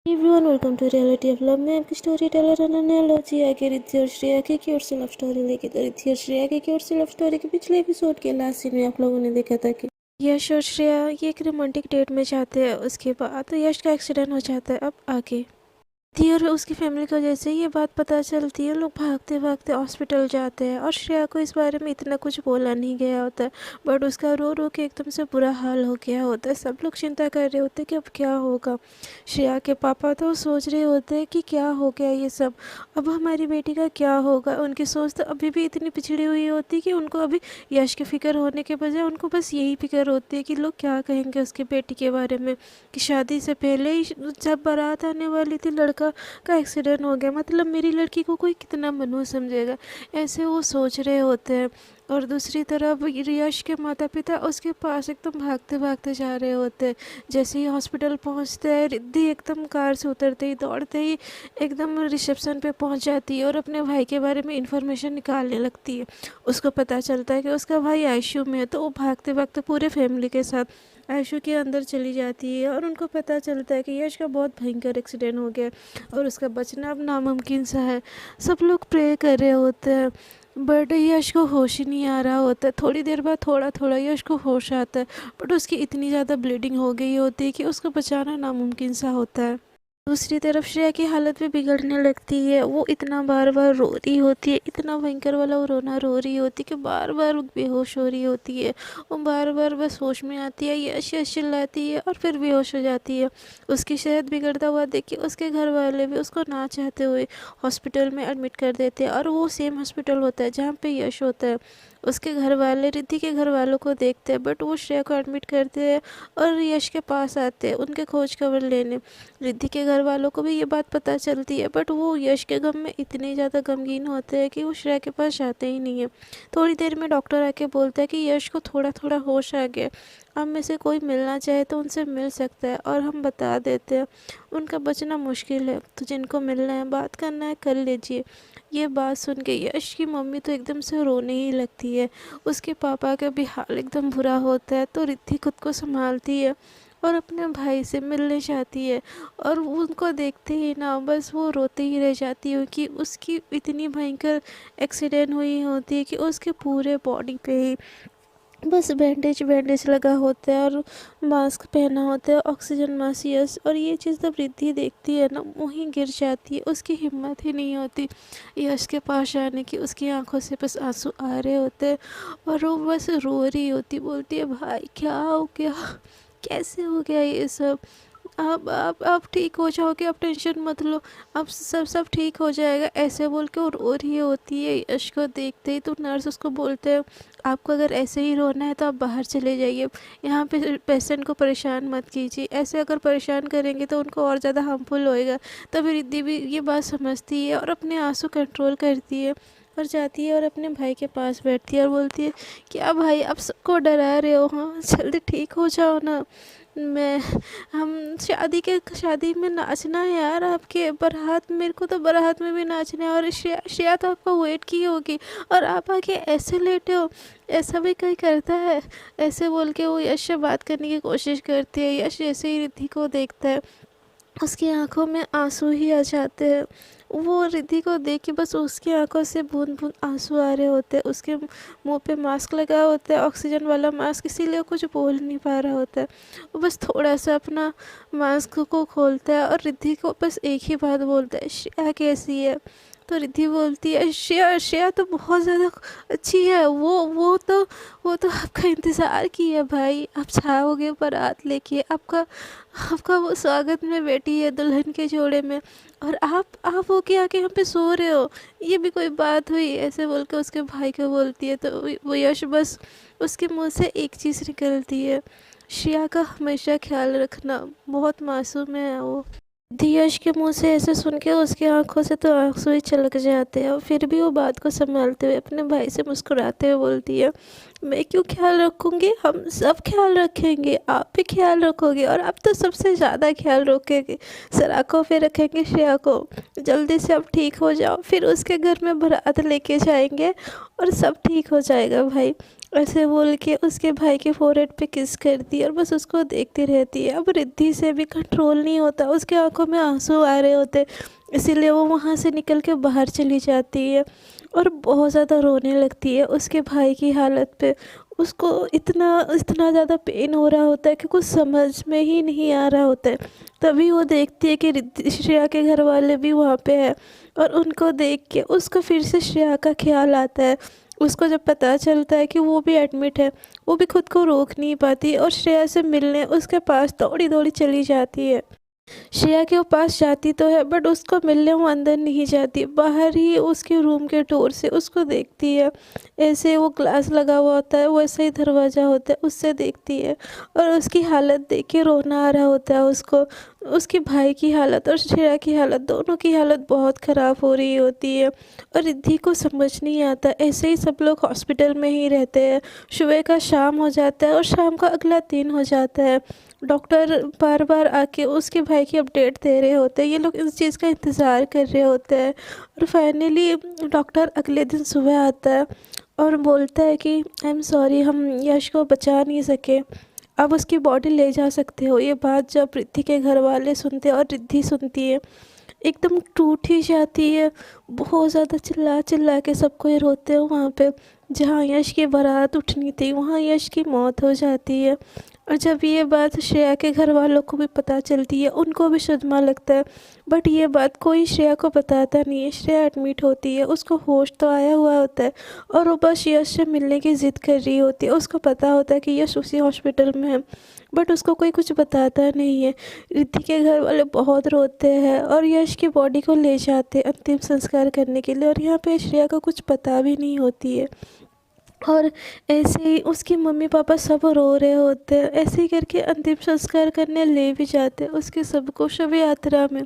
Everyone welcome to reality of love. मैं आपकी story teller Ananya जी आके रिद्धि और श्रेया की क्यूट सी लव स्टोरी लेके। तो रिद्धि और श्रेया की क्यूट सी लव स्टोरी के पिछले एपिसोड के लास्ट सीन में आप लोगों ने देखा था कि यश और श्रेया ये एक रोमांटिक डेट में जाते हैं। उसके बाद तो यश का एक्सीडेंट हो जाता है। अब आगे थी और उसकी फैमिली को जैसे ये बात पता चलती है, लोग भागते भागते हॉस्पिटल जाते हैं और श्रेया को इस बारे में इतना कुछ बोला नहीं गया होता है, बट उसका रो रो के एकदम से बुरा हाल हो गया होता है। सब लोग चिंता कर रहे होते हैं कि अब क्या होगा। श्रेया के पापा तो सोच रहे होते हैं कि क्या हो गया ये सब, अब हमारी बेटी का क्या होगा। उनकी सोच तो अभी भी इतनी पिछड़ी हुई होती कि उनको अभी यश की फिक्र होने के बजाय उनको बस यही फिक्र होती है कि लोग क्या कहेंगे उसकी बेटी के बारे में, कि शादी से पहले ही जब बारात आने वाली थी लड़का का एक्सीडेंट हो गया, मतलब मेरी लड़की को कोई कितना मनु समझेगा, ऐसे वो सोच रहे होते हैं। और दूसरी तरफ यश के माता पिता उसके पास एकदम भागते भागते जा रहे होते हैं। जैसे ही हॉस्पिटल पहुंचते हैं, रिद्धि एकदम कार से उतरते ही दौड़ते ही एकदम रिसेप्शन पे पहुंच जाती है और अपने भाई के बारे में इंफॉर्मेशन निकालने लगती है। उसको पता चलता है कि उसका भाई आईसीयू में है, तो वो भागते भागते पूरे फैमिली के साथ आयशु के अंदर चली जाती है और उनको पता चलता है कि यश का बहुत भयंकर एक्सीडेंट हो गया और उसका बचना अब नामुमकिन सा है। सब लोग प्रे कर रहे होते हैं, बट यश को होश ही नहीं आ रहा होता है। थोड़ी देर बाद थोड़ा थोड़ा यश को होश आता है, बट उसकी इतनी ज़्यादा ब्लीडिंग हो गई होती है कि उसको बचाना नामुमकिन सा होता है। दूसरी तरफ श्रेया की हालत भी बिगड़ने लगती है। वो इतना बार बार रो रही होती है, इतना भयंकर वाला वो रोना रो रही होती है कि बार बार बेहोश हो रही होती है। वो बार बार बस होश में आती है, यश यश चिल्लाती है और फिर बेहोश हो जाती है। उसकी सेहत बिगड़ता हुआ देख के उसके घर वाले भी उसको ना चाहते हुए हॉस्पिटल में एडमिट कर देते हैं, और वो सेम हॉस्पिटल होता है जहाँ पे यश होता है। उसके घर वाले रिद्धि के घर वालों को देखते हैं, बट वो श्रेया को एडमिट करते हैं और यश के पास आते हैं उनके खोज खबर लेने। रिद्धि के घर वालों को भी ये बात पता चलती है, बट वो यश के गम में इतने ज़्यादा गमगीन होते हैं कि वो श्रेया के पास जाते ही नहीं है। थोड़ी देर में डॉक्टर आके बोलता है कि यश को थोड़ा थोड़ा होश आ गया, हम में से कोई मिलना चाहे तो उनसे मिल सकता है, और हम बता देते हैं उनका बचना मुश्किल है, तो जिनको मिलना है बात करना है कर लीजिए। ये बात सुन के यश की मम्मी तो एकदम से रोने ही लगती है। उसके पापा का भी हाल एकदम बुरा होता है, तो रिद्धि खुद को संभालती है और अपने भाई से मिलने चाहती है, और उनको देखते ही ना बस वो रोते ही रह जाती है कि उसकी इतनी भयंकर एक्सीडेंट हुई होती है कि उसके पूरे बॉडी पे ही बस बैंडेज बैंडेज लगा होता है और मास्क पहना होता है, ऑक्सीजन मास्क। यस, और ये चीज़ जब रिद्धि देखती है ना वहीं गिर जाती है, उसकी हिम्मत ही नहीं होती यश के पास आने की। उसकी आंखों से बस आंसू आ रहे होते हैं और वो बस रो रही होती, बोलती है भाई क्या हो गया, कैसे हो गया ये सब। आप ठीक हो जाओगे, आप टेंशन मत लो, अब सब ठीक हो जाएगा, ऐसे बोल के वो रो रही होती है। यश को देखते ही तो नर्स उसको बोलते हैं आपको अगर ऐसे ही रोना है तो आप बाहर चले जाइए, यहाँ पे पेशेंट को परेशान मत कीजिए, ऐसे अगर परेशान करेंगे तो उनको और ज़्यादा हार्मफुल होएगा। तभी रिद्धि भी ये बात समझती है और अपने आंसू कंट्रोल करती है और जाती है और अपने भाई के पास बैठती है और बोलती है क्या भाई आप सबको डरा रहे हो, हाँ जल्दी ठीक हो जाओ ना। मैं हम शादी में नाचना है यार, आपके बारात, मेरे को तो बारात में भी नाचना है, और श्रेया तो आपका वेट की होगी और आप आके ऐसे लेटे हो, ऐसा भी कोई करता है। ऐसे बोल के वो यश से बात करने की कोशिश करती है। यश जैसे ही रिद्धि को देखता है उसकी आंखों में आंसू ही आ जाते हैं। वो रिद्धि को देख के बस उसकी आंखों से बूंद बूंद आंसू आ रहे होते हैं। उसके मुंह पे मास्क लगा होता है, ऑक्सीजन वाला मास्क, इसीलिए वो कुछ बोल नहीं पा रहा होता है। वो बस थोड़ा सा अपना मास्क को खोलता है और रिद्धि को बस एक ही बात बोलता है, श्रेया कैसी है। तो रिद्धि बोलती है श्रेया श्रेया तो बहुत ज़्यादा अच्छी है, वो तो आपका इंतज़ार की है भाई, आप छाओगे बारात लेके, आपका आपका वो स्वागत में बैठी है दुल्हन के जोड़े में, और आप हो के आके यहाँ पे सो रहे हो, ये भी कोई बात हुई। ऐसे बोल के उसके भाई को बोलती है, तो वो यश बस उसके मुंह से एक चीज़ निकलती है, श्रेया का हमेशा ख्याल रखना, बहुत मासूम है वो। यश के मुंह से ऐसे सुन के उसकी आंखों से तो आंसू ही छलक जाते हैं, और फिर भी वो बात को संभालते हुए अपने भाई से मुस्कुराते हुए बोलती है मैं क्यों ख्याल रखूँगी, हम सब ख्याल रखेंगे, आप भी ख्याल रखोगे, और आप तो सबसे ज़्यादा ख्याल रखेंगे, सर आंखों पे रखेंगे श्रेया को। जल्दी से आप ठीक हो जाओ, फिर उसके घर में बारात लेके जाएंगे और सब ठीक हो जाएगा भाई। ऐसे बोल के उसके भाई के फोrehead पे किस करती है और बस उसको देखती रहती है। अब रिद्धि से भी कंट्रोल नहीं होता, उसके आंखों में आंसू आ रहे होते, इसीलिए वो वहाँ से निकल के बाहर चली जाती है और बहुत ज़्यादा रोने लगती है उसके भाई की हालत पे। उसको इतना इतना ज़्यादा पेन हो रहा होता है कि कुछ समझ में ही नहीं आ रहा होता है। तभी वो देखती है कि श्रेया के घर वाले भी वहाँ पे हैं और उनको देख के उसको फिर से श्रेया का ख्याल आता है। उसको जब पता चलता है कि वो भी एडमिट है, वो भी खुद को रोक नहीं पाती और श्रेया से मिलने उसके पास दौड़ी दौड़ी चली जाती है। श्रेया के वो पास जाती तो है बट उसको मिलने वो अंदर नहीं जाती, बाहर ही उसके रूम के डोर से उसको देखती है। ऐसे वो ग्लास लगा हुआ होता है, वैसे ही दरवाज़ा होता है, उससे देखती है और उसकी हालत देख के रोना आ रहा होता है उसको। उसके भाई की हालत और श्रेया की हालत, दोनों की हालत बहुत ख़राब हो रही होती है और रिद्धि को समझ नहीं आता। ऐसे ही सब लोग हॉस्पिटल में ही रहते हैं। सुबह का शाम हो जाता है और शाम का अगला दिन हो जाता है। डॉक्टर बार बार आके उसके भाई की अपडेट दे रहे होते हैं, ये लोग इस चीज़ का इंतज़ार कर रहे होते हैं और फाइनली डॉक्टर अगले दिन सुबह आता है और बोलता है कि आई एम सॉरी, हम यश को बचा नहीं सके, आप उसकी बॉडी ले जा सकते हो। ये बात जब रिद्धि के घर वाले सुनते हैं और रिद्धि सुनती है, एकदम टूट ही जाती है। बहुत ज़्यादा चिल्ला चिल्ला के सब कोई रोते हैं वहाँ पे। जहाँ यश की बारात उठनी थी वहाँ यश की मौत हो जाती है। और जब ये बात श्रेया के घर वालों को भी पता चलती है, उनको भी सदमा लगता है बट ये बात कोई श्रेया को बताता नहीं है। श्रेया एडमिट होती है, उसको होश तो आया हुआ होता है और वो बस यश से मिलने की ज़िद कर रही होती है। उसको पता होता है कि यश उसी हॉस्पिटल में है बट उसको कोई कुछ बताता नहीं है। रिद्धि के घर वाले बहुत रोते हैं और यश की बॉडी को ले जाते हैं अंतिम संस्कार करने के लिए और यहाँ पे श्रेया को कुछ पता भी नहीं होती है। और ऐसे ही उसकी मम्मी पापा सब रो रहे होते हैं। ऐसे ही करके अंतिम संस्कार करने ले भी जाते हैं उसके सबको शव यात्रा में।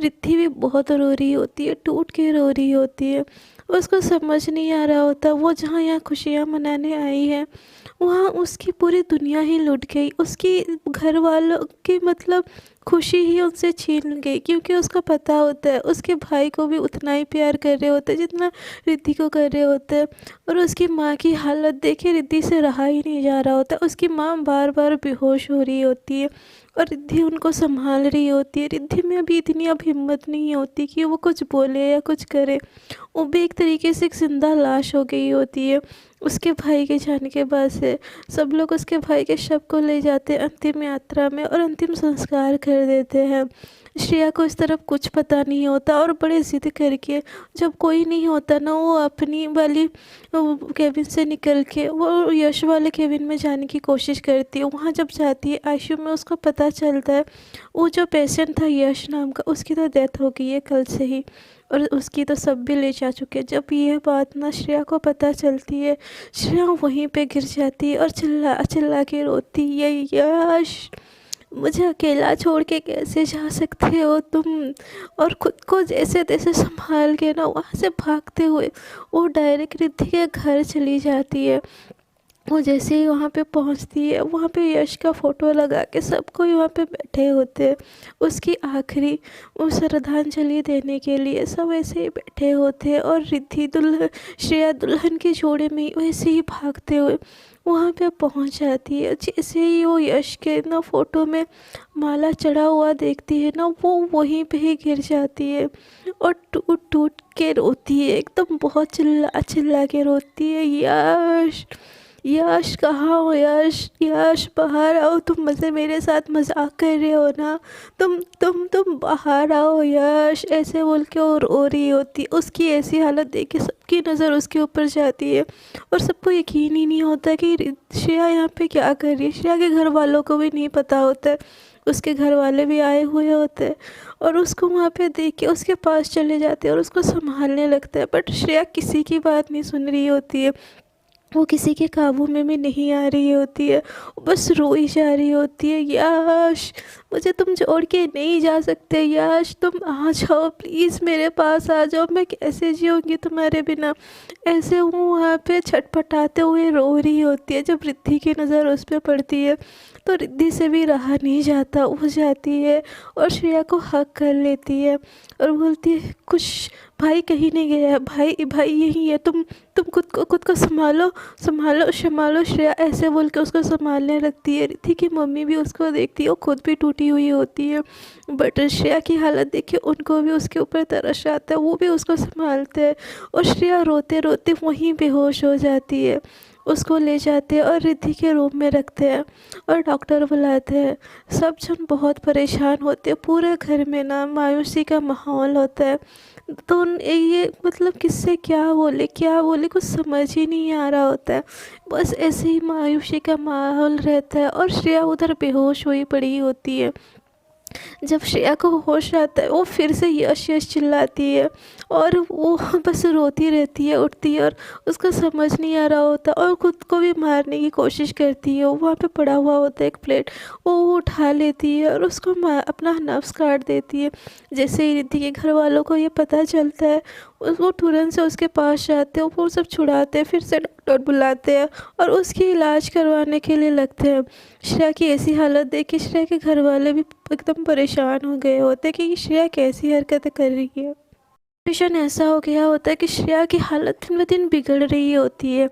रिद्धि भी बहुत रो रही होती है, टूट के रो रही होती है। उसको समझ नहीं आ रहा होता, वो जहाँ यहाँ खुशियाँ मनाने आई है वहाँ उसकी पूरी दुनिया ही लुट गई। उसकी घर वालों की मतलब खुशी ही उनसे छीन गई, क्योंकि उसको पता होता है उसके भाई को भी उतना ही प्यार कर रहे होते हैं जितना रिद्धि को कर रहे होते हैं। और उसकी माँ की हालत देखे रिद्धि से रहा ही नहीं जा रहा होता। उसकी माँ बार बार बेहोश हो रही होती है और रिद्धि उनको संभाल रही होती है। रिद्धि में अभी इतनी अब हिम्मत नहीं होती कि वो कुछ बोले या कुछ करे। वो भी एक तरीके से एक जिंदा लाश हो गई होती है उसके भाई के जाने के बाद से। सब लोग उसके भाई के शव को ले जाते हैं अंतिम यात्रा में और अंतिम संस्कार कर देते हैं। श्रेया को इस तरफ कुछ पता नहीं होता और बड़े ज़िद करके, जब कोई नहीं होता ना, वो अपनी वाली केबिन से निकल के वो यश वाले केबिन में जाने की कोशिश करती है। वहाँ जब जाती है आईसीयू में उसको पता चलता है वो जो पेशेंट था यश नाम का, उसकी तो डेथ हो गई है कल से ही और उसकी तो सब भी ले जा चुके हैं। जब ये बात ना श्रेया को पता चलती है, श्रेया वहीं पे गिर जाती है और चिल्ला चिल्ला के रोती है, यश मुझे अकेला छोड़ के कैसे जा सकते हो तुम। और खुद को जैसे तैसे संभाल के ना वहाँ से भागते हुए वो डायरेक्ट रिद्धि के घर चली जाती है। वो जैसे ही वहाँ पे पहुँचती है, वहाँ पे यश का फ़ोटो लगा के सब कोई वहाँ पे बैठे होते हैं उसकी आखिरी वो श्रद्धांजलि देने के लिए। सब ऐसे ही बैठे होते हैं और रिद्धि दुल्हन श्रेया दुल्हन के जोड़े में ही वैसे ही भागते हुए वहाँ पे पहुँच जाती है। जैसे ही वो यश के ना फ़ोटो में माला चढ़ा हुआ देखती है ना, वो वहीं पे ही गिर जाती है और टूट टूट के रोती है, एकदम बहुत चिल्ला चिल्ला के रोती है, यश यश कहाँ हो, यश यश बाहर आओ, तुम मुझसे मेरे साथ मजाक कर रहे हो ना, तुम बाहर आओ यश, ऐसे बोल के और रो रही होती। उसकी ऐसी हालत देख के सबकी नज़र उसके ऊपर जाती है और सबको यकीन ही नहीं होता कि श्रेया यहाँ पे क्या कर रही है। श्रेया के घर वालों को भी नहीं पता होता है, उसके घर वाले भी आए हुए होते हैं और उसको वहाँ पे देख के उसके पास चले जाते हैं और उसको संभालने लगता है। बट श्रेया किसी की बात नहीं सुन रही होती है, वो किसी के काबू में भी नहीं आ रही होती है, वो बस रोई जा रही होती है, यश मुझे तुम छोड़ के नहीं जा सकते यश, तुम आ जाओ प्लीज़, मेरे पास आ जाओ, मैं कैसे जीऊँगी तुम्हारे बिना। ऐसे वो वहाँ पे छटपटाते हुए रो रही होती है। जब रिद्धि की नज़र उस पर पड़ती है तो रिद्धि से भी रहा नहीं जाता, वो जाती है और श्रेया को हक कर लेती है और बोलती है कुछ, भाई कहीं नहीं गया है, भाई भाई यही है, तुम खुद को संभालो, संभालो संभालो। श्रेया ऐसे बोल के उसको संभालने लगती है। रिद्धि की मम्मी भी उसको देखती है, वो खुद भी टूटी हुई होती है, बट श्रेया की हालत देख के उनको भी उसके ऊपर तरस आता है, वो भी उसको संभालते हैं और श्रेया रोते रोते वहीं बेहोश हो जाती है। उसको ले जाते हैं और रिद्धि के रूम में रखते हैं और डॉक्टर बुलाते हैं। सब जन बहुत परेशान होते हैं, पूरे घर में ना मायूसी का माहौल होता है। तो ये मतलब किससे क्या बोले कुछ समझ ही नहीं आ रहा होता है। बस ऐसे ही मायूसी का माहौल रहता है और श्रेया उधर बेहोश हुई पड़ी होती है। जब श्रेया को होश आता है वो फिर से यश यश चिल्लाती है और वो बस रोती रहती है, उठती है और उसका समझ नहीं आ रहा होता और खुद को भी मारने की कोशिश करती है। वो वहाँ पे पड़ा हुआ होता है एक प्लेट, वो उठा लेती है और उसको अपना नफ्स काट देती है। जैसे ही रिद्धि के घर वालों को ये पता चलता है वो तुरंत से उसके पास जाते हैं, वो सब छुड़ाते हैं, फिर से डॉक्टर बुलाते हैं और उसकी इलाज करवाने के लिए लगते हैं। श्रेया की ऐसी हालत देख के श्रेया के घर वाले भी एकदम परेशान हो गए होते हैं कि श्रेया कैसी हरकतें कर रही है। सिचुएशन ऐसा हो गया होता है कि श्रेया की हालत दिन ब दिन बिगड़ रही होती है।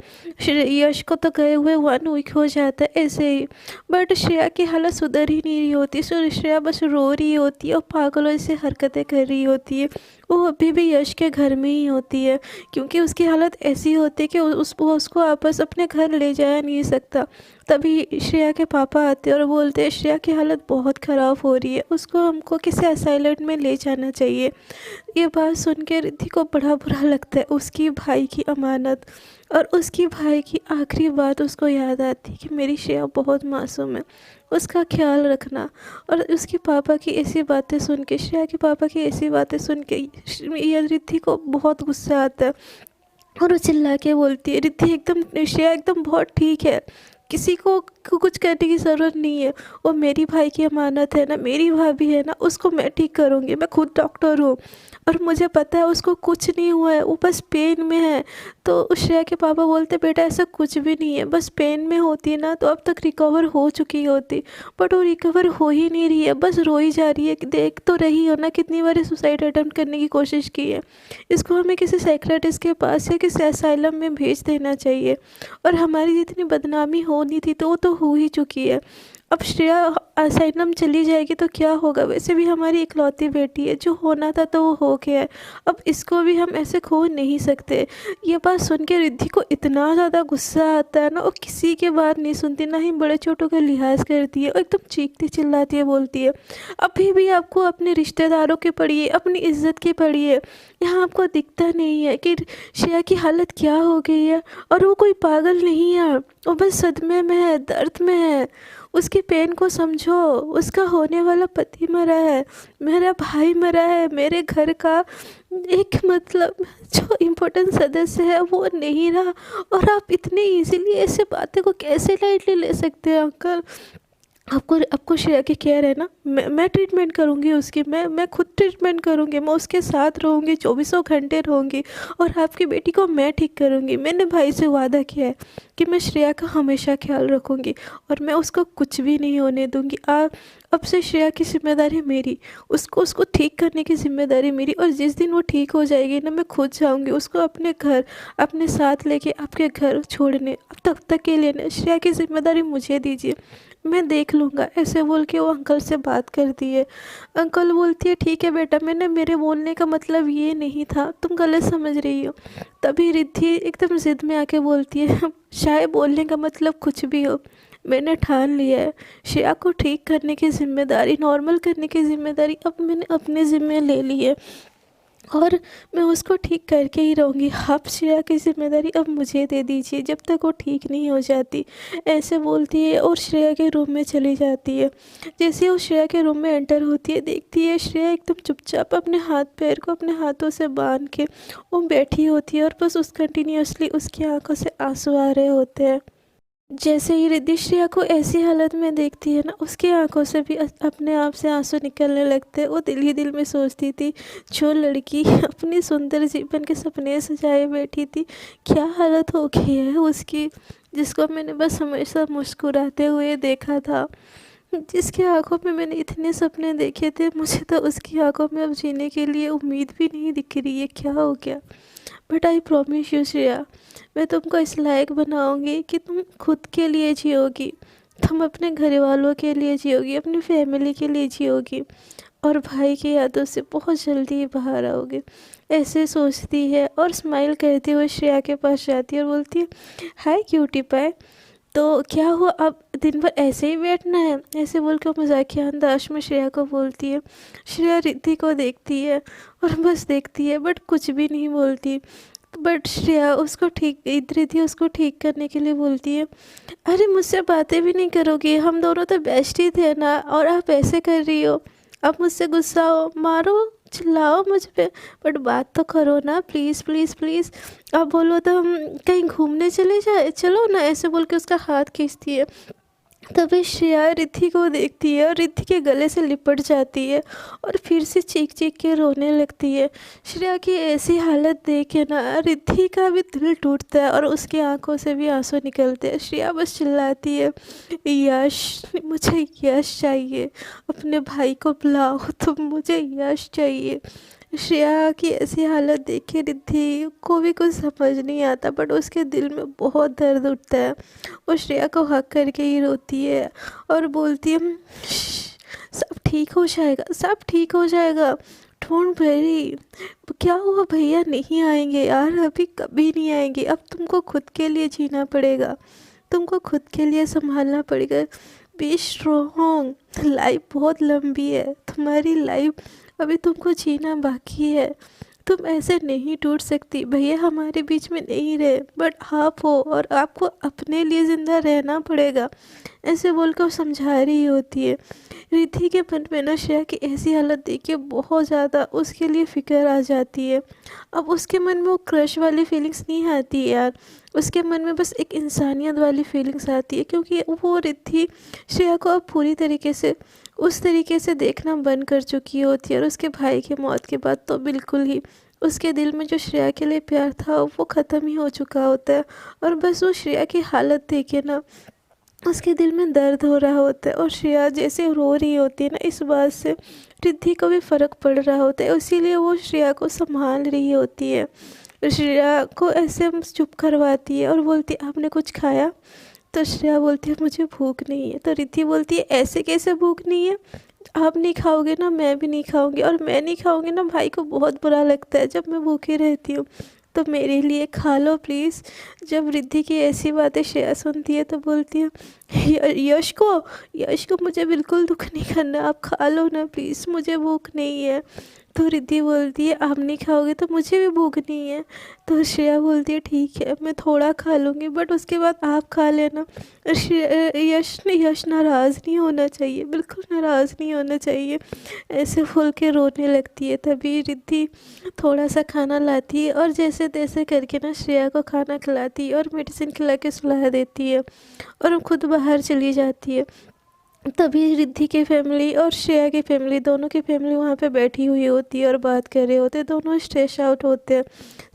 यश को तो गए हुए 1 वीक हो जाता है ऐसे ही, बट श्रेया की हालत सुधर ही नहीं रही होती। सो श्रेया बस रो रही होती है और पागलों से हरकतें कर रही होती है। वो अभी भी यश के घर में ही होती है क्योंकि उसकी हालत ऐसी होती है कि वो उसको वापस अपने घर ले जाया नहीं सकता। तभी श्रेया के पापा आते हैं और बोलते हैं श्रेया की हालत बहुत ख़राब हो रही है, उसको हमको किसी असाइलम में ले जाना चाहिए। ये बात सुन के रिद्धि को बड़ा बुरा लगता है। उसकी भाई की अमानत और उसकी भाई की आखिरी बात उसको याद आती है कि मेरी श्रेया बहुत मासूम है, उसका ख्याल रखना। और उसके पापा की ऐसी बातें सुन के, श्रेया के पापा की ऐसी बातें सुन के ये रिद्धि को बहुत गुस्सा आता है और वो चिल्ला के बोलती है रिद्धि एकदम, श्रेया एकदम बहुत ठीक है, किसी को कुछ करने की ज़रूरत नहीं है। वो मेरी भाई की अमानत है ना, मेरी भाभी है ना, उसको मैं ठीक करूँगी, मैं खुद डॉक्टर हूँ और मुझे पता है उसको कुछ नहीं हुआ है, वो बस पेन में है। तो श्रेया के पापा बोलते बेटा ऐसा कुछ भी नहीं है, बस पेन में होती ना तो अब तक रिकवर हो चुकी होती, बट वो रिकवर हो ही नहीं रही है, बस रोई जा रही है। देख तो रही हो ना कितनी बार सुसाइड अटेम्प्ट करने की कोशिश की है। इसको हमें किसी साइकियाट्रिस्ट के पास या किसी असाइलम में भेज देना चाहिए और हमारी जितनी बदनामी होनी थी तो वो तो हो ही चुकी है। अब श्रेया असाइलम चली जाएगी तो क्या होगा, वैसे भी हमारी इकलौती बेटी है, जो होना था तो वो हो गया है, अब इसको भी हम ऐसे खो नहीं सकते। ये बात सुन के रिद्धि को इतना ज़्यादा गुस्सा आता है ना, वो किसी के बात नहीं सुनती, ना ही बड़े छोटों का लिहाज करती है और एकदम चीखती चिल्लाती है, बोलती है अभी भी आपको अपने रिश्तेदारों के पड़ी है, अपनी इज्जत की पड़ी है, यहाँ आपको दिखता नहीं है कि श्रेया की हालत क्या हो गई है। और वो कोई पागल नहीं है, वो बस सदमे में है, दर्द में है, उसकी पेन को समझो। उसका होने वाला पति मरा है, मेरा भाई मरा है, मेरे घर का एक मतलब जो इम्पोर्टेंट सदस्य है वो नहीं रहा, और आप इतने इजीली ऐसे बातें को कैसे लाइटली ले सकते हैं अंकल। आपको श्रेया की केयर है ना, मैं ट्रीटमेंट करूँगी उसकी, मैं खुद ट्रीटमेंट करूँगी, मैं उसके साथ रहूँगी, 24 घंटे रहूँगी और आपकी बेटी को मैं ठीक करूँगी। मैंने भाई से वादा किया है कि मैं श्रेया का हमेशा ख्याल रखूँगी और मैं उसको कुछ भी नहीं होने दूँगी। अब से श्रेया की जिम्मेदारी मेरी, उसको ठीक करने की जिम्मेदारी मेरी, और जिस दिन वो ठीक हो जाएगी ना मैं खुद जाऊँगी उसको अपने घर अपने साथ लेके आपके घर छोड़ने। अब तब तक के लिए ना श्रेया की जिम्मेदारी मुझे दीजिए, मैं देख लूँगा। ऐसे बोल के वो अंकल से बात करती है। अंकल बोलती है ठीक है बेटा, मेरे बोलने का मतलब ये नहीं था, तुम गलत समझ रही हो। तभी रिद्धि एकदम ज़िद में आके बोलती है शायद बोलने का मतलब कुछ भी हो, मैंने ठान लिया है, श्रेया को ठीक करने की जिम्मेदारी, नॉर्मल करने की जिम्मेदारी अब मैंने अपने ज़िम्मे ले ली है और मैं उसको ठीक करके ही रहूँगी। आप श्रेया की जिम्मेदारी अब मुझे दे दीजिए जब तक वो ठीक नहीं हो जाती। ऐसे बोलती है और श्रेया के रूम में चली जाती है। जैसे वो श्रेया के रूम में एंटर होती है, देखती है श्रेया एकदम चुपचाप अपने हाथ पैर को अपने हाथों से बांध के वो बैठी होती है और बस कंटिन्यूअसली उसकी आंखों से आंसू आ रहे होते हैं। जैसे ही रिद्धि श्रेया को ऐसी हालत में देखती है ना, उसकी आंखों से भी अपने आप से आंसू निकलने लगते हैं। वो दिल ही दिल में सोचती थी, जो लड़की अपनी सुंदर जीवन के सपने सजाए बैठी थी, क्या हालत हो गई है उसकी, जिसको मैंने बस हमेशा मुस्कुराते हुए देखा था, जिसकी आंखों में मैंने इतने सपने देखे थे। मुझे तो उसकी आंखों में अब जीने के लिए उम्मीद भी नहीं दिख रही है, क्या हो गया। But I promise you Shreya, मैं तुमको इस लायक बनाऊंगी कि तुम खुद के लिए जियोगी, तुम अपने घर वालों के लिए जियोगी, अपनी फैमिली के लिए जियोगी, और भाई की यादों से बहुत जल्दी ही बाहर आओगे। ऐसे सोचती है और स्माइल करते हुए श्रेया के पास जाती है और बोलती है, हाय क्यूटी पाई, तो क्या हुआ, अब दिन भर ऐसे ही बैठना है, ऐसे बोल कर मजाकिया अंदाज में श्रेया को बोलती है। श्रेया रिद्धि को देखती है और बस देखती है, बट कुछ भी नहीं बोलती। बट श्रेया उसको ठीक, रिद्धि उसको ठीक करने के लिए बोलती है, अरे मुझसे बातें भी नहीं करोगी, हम दोनों तो बेस्ट ही थे ना, और आप ऐसे कर रही हो, अब मुझसे गुस्सा हो, मारो चिल्लाओ मुझ पे, बट बात तो करो ना, प्लीज़ प्लीज़ प्लीज़। अब बोलो तो हम कहीं घूमने चले जाए, चलो ना, ऐसे बोल के उसका हाथ खींचती है। तभी श्रेया रिद्धि को देखती है और रिद्धि के गले से लिपट जाती है और फिर से चीख चीख के रोने लगती है। श्रेया की ऐसी हालत देख के ना रिद्धि का भी दिल टूटता है और उसकी आंखों से भी आंसू निकलते हैं। श्रेया बस चिल्लाती है, यश, मुझे यश चाहिए, अपने भाई को बुलाओ, तो मुझे यश चाहिए। श्रेया की ऐसी हालत देख के रिद्धि को भी कुछ समझ नहीं आता, बट उसके दिल में बहुत दर्द उठता है। वो श्रेया को हक करके ही रोती है और बोलती है, सब ठीक हो जाएगा, सब ठीक हो जाएगा, डोंट वरी। क्या हुआ, भैया नहीं आएंगे यार, अभी कभी नहीं आएंगे, अब तुमको खुद के लिए जीना पड़ेगा, तुमको खुद के लिए संभालना पड़ेगा। बी स्ट्रॉन्ग, लाइफ बहुत लंबी है, तुम्हारी लाइफ अभी तुमको जीना बाकी है, तुम ऐसे नहीं टूट सकती। भैया हमारे बीच में नहीं रहे, बट आप हो और आपको अपने लिए ज़िंदा रहना पड़ेगा, ऐसे बोलकर वो समझा रही होती है। रिद्धि के मन में ना श्रेया की ऐसी हालत देख के बहुत ज़्यादा उसके लिए फ़िक्र आ जाती है। अब उसके मन में वो क्रश वाली फीलिंग्स नहीं आती यार, उसके मन में बस एक इंसानियत वाली फीलिंग्स आती है, क्योंकि वो रिद्धि श्रेया को अब पूरी तरीके से उस तरीके से देखना बंद कर चुकी होती है। और उसके भाई की मौत के बाद तो बिल्कुल ही उसके दिल में जो श्रेया के लिए प्यार था वो ख़त्म ही हो चुका होता है। और बस वो श्रेया की हालत देखे ना उसके दिल में दर्द हो रहा होता है, और श्रेया जैसे रो रही होती है ना, इस बात से रिद्धि को भी फ़र्क पड़ रहा होता है, इसीलिए वो श्रेया को संभाल रही होती है। श्रेया को ऐसे चुप करवाती है और बोलती है, आपने कुछ खाया। तो श्रेया बोलती है, मुझे भूख नहीं है। तो रिद्धि बोलती है, ऐसे कैसे भूख नहीं है, आप नहीं खाओगे ना मैं भी नहीं खाऊंगी, और मैं नहीं खाऊंगी ना भाई को बहुत बुरा लगता है जब मैं भूखी रहती हूँ, तो मेरे लिए खा लो प्लीज़। जब रिद्धि की ऐसी बातें श्रेया सुनती है तो बोलती है, यश को मुझे बिल्कुल दुख नहीं करना, आप खा लो ना प्लीज़, मुझे भूख नहीं है। तो रिद्धि बोलती है, आप नहीं खाओगे तो मुझे भी भूख नहीं है। तो श्रेया बोलती है, ठीक है मैं थोड़ा खा लूँगी, बट उसके बाद आप खा लेना। यश नाराज़ नहीं होना चाहिए, बिल्कुल नाराज़ नहीं होना चाहिए, ऐसे बोल के रोने लगती है। तभी रिद्धि थोड़ा सा खाना लाती है और जैसे तैसे करके ना श्रेया को खाना खिलाती है और मेडिसिन खिला के सुला देती है और खुद बाहर चली जाती है। तभी रिद्धि की फैमिली और श्रेया की फैमिली, दोनों की फैमिली वहाँ पे बैठी हुई होती है और बात कर रहे होते हैं, दोनों स्ट्रेस आउट होते हैं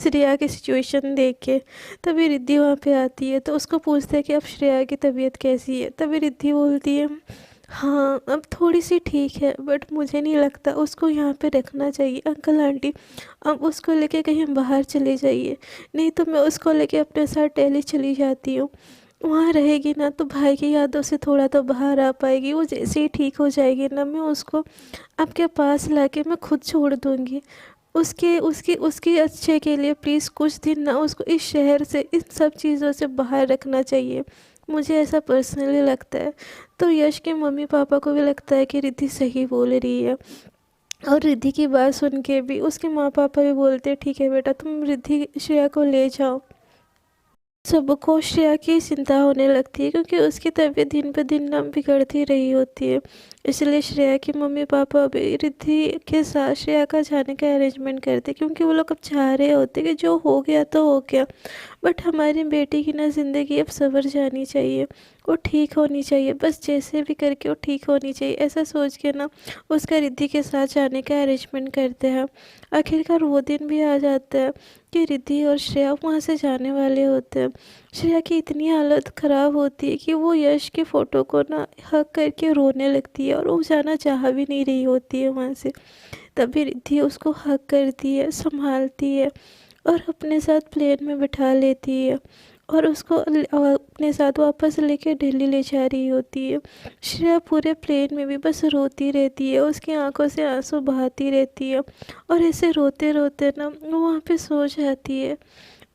श्रेया की सिचुएशन देख के। तभी रिद्धि वहाँ पे आती है तो उसको पूछते हैं कि अब श्रेया की तबीयत कैसी है। तभी रिद्धि बोलती है, हाँ अब थोड़ी सी ठीक है, बट मुझे नहीं लगता उसको यहाँ पे रखना चाहिए। अंकल आंटी, अब उसको लेके कहीं बाहर चले जाइए, नहीं तो मैं उसको लेके अपने साथ दिल्ली चली जाती हूँ, वहाँ रहेगी ना तो भाई की यादों से थोड़ा तो बाहर आ पाएगी। वो जैसे ही ठीक हो जाएगी ना, मैं उसको आपके पास लाके मैं खुद छोड़ दूँगी। उसके उसकी उसकी अच्छे के लिए प्लीज़ कुछ दिन ना उसको इस शहर से, इन सब चीज़ों से बाहर रखना चाहिए, मुझे ऐसा पर्सनली लगता है। तो यश के मम्मी पापा को भी लगता है कि रिद्धि सही बोल रही है, और रिद्धि की बात सुन के भी उसके माँ पापा भी बोलते हैं, ठीक है बेटा तुम रिद्धि श्रेया को ले जाओ। सबको श्रेया की चिंता होने लगती है क्योंकि उसकी तबीयत दिन पर दिन ना बिगड़ती रही होती है। इसलिए श्रेया के मम्मी पापा अभी रिद्धि के साथ श्रेया का जाने का अरेंजमेंट करते क्योंकि वो लोग अब चाह रहे होते कि जो हो गया तो हो गया, बट हमारी बेटी की ना ज़िंदगी अब संवर जानी चाहिए, वो ठीक होनी चाहिए, बस जैसे भी करके वो ठीक होनी चाहिए, ऐसा सोच के ना उसका रिद्धि के साथ जाने का अरेंजमेंट करते हैं। आखिरकार वो दिन भी आ जाता है कि रिद्धि और श्रेया वहाँ से जाने वाले होते हैं। श्रेया की इतनी हालत ख़राब होती है कि वो यश के फ़ोटो को ना हक करके रोने लगती है और वो जाना चाह भी नहीं रही होती है वहाँ से। तभी रिद्धि उसको हक करती है, संभालती है और अपने साथ प्लेन में बिठा लेती है और उसको अपने साथ वापस लेके दिल्ली ले जा रही होती है। श्रेया पूरे प्लेन में भी बस रोती रहती है, उसकी आंखों से आंसू बहाती रहती है और ऐसे रोते रोते ना वो वहाँ पे सो जाती है।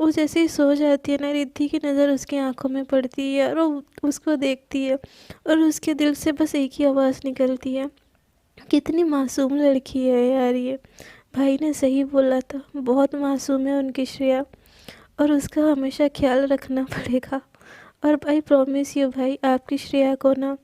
वो जैसे ही सो जाती है ना, रिद्धि की नज़र उसकी आंखों में पड़ती है और वो उसको देखती है और उसके दिल से बस एक ही आवाज़ निकलती है, कितनी मासूम लड़की है यार ये। भाई ने सही बोला था, बहुत मासूम है उनकी श्रेया और उसका हमेशा ख्याल रखना पड़ेगा। और भाई प्रॉमिस यू भाई, आपकी श्रेया को ना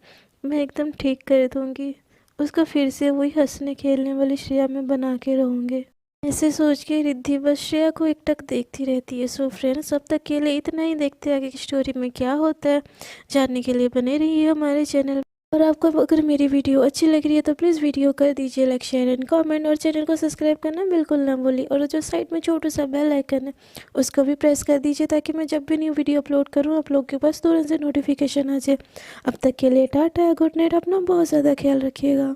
मैं एकदम ठीक कर दूँगी, उसका फिर से वही हंसने खेलने वाली श्रेया मैं बना के रहूँगी। ऐसे सोच के रिद्धि बस श्रेया को एकटक देखती रहती है। सो फ्रेंड्स, अब तक के लिए इतना ही, देखते हैं आगे की स्टोरी में क्या होता है। जानने के लिए बने रहिए हमारे चैनल। और आपको अगर मेरी वीडियो अच्छी लग रही है तो प्लीज़ वीडियो कर दीजिए लाइक, शेयर एंड कमेंट, और चैनल को सब्सक्राइब करना बिल्कुल ना भूलिए। और जो साइड में छोटा सा बेल आइकन है उसको भी प्रेस कर दीजिए ताकि मैं जब भी न्यू वीडियो अपलोड करूँ आप लोग के पास तुरंत से नोटिफिकेशन आ जाए। अब तक के लिए टाटा, गुड नाइट, अपना बहुत ज़्यादा ख्याल रखिएगा।